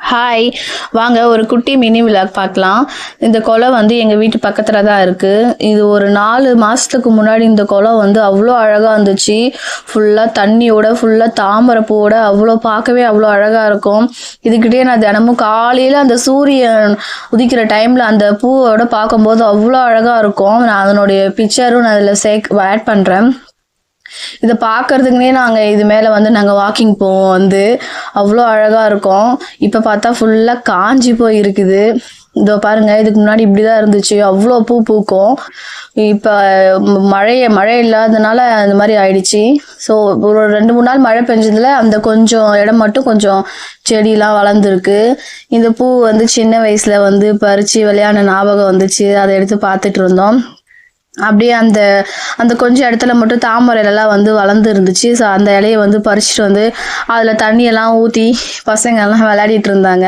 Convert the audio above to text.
Hi! வாங்க ஒரு குட்டி மினி விலாக் பார்க்கலாம். இந்த குளம் வந்து எங்க வீட்டு பக்கத்துல தான் இருக்கு. இது ஒரு 4 மாசத்துக்கு முன்னாடி இந்த குளம் வந்து அவ்ளோ அழகா இருந்துச்சு. ஃபுல்லா தண்ணியோட, ஃபுல்லா தாமரை பூவோட பார்க்கவே அவ்ளோ அழகா இருக்கும். இதுகிட்டயே நான் தினமும் காலையில அந்த சூரியன் உதிக்கிற டைம்ல அந்த பூவோட பார்க்கும்போது அவ்ளோ அழகா இருக்கும். நான் அதனுடைய பிக்சரும் நான் அதில ஆட் பண்றேன். இத பார்க்கறதுக்குன்னே நாங்க இது மேல வந்து நாங்க வாக்கிங் போவோம் வந்து. அவ்ளோ அழகா இருக்கும். இப்ப பார்த்தா ஃபுல்லா காஞ்சு போய் இருக்குது. இதோ பாருங்க, இதுக்கு முன்னாடி இப்படிதான் இருந்துச்சு. அவ்ளோ பூ பூக்கும். இப்ப மழை இல்லாதனால அந்த மாரி ஆயிடுச்சு. ஸோ ஒரு 2, 3 நாள் மழை பெஞ்சதுல அந்த கொஞ்சம் இடம் மட்டும் கொஞ்சம் செடிலாம் வளர்ந்துருக்கு. இந்த பூ வந்து சின்ன வயசுல வந்து பறிச்சு விளையாடின ஞாபகம் வந்துச்சு. அத எடுத்து பார்த்துட்டு இருந்தோம். அப்படியே அந்த அந்த கொஞ்சம் இடத்துல மட்டும் தாமரை இலைலாம் வந்து வளர்ந்து இருந்துச்சு. ஸோ அந்த இலைய வந்து பறிச்சுட்டு வந்து அதில் தண்ணியெல்லாம் ஊற்றி பசங்க எல்லாம் விளையாடிட்டு இருந்தாங்க.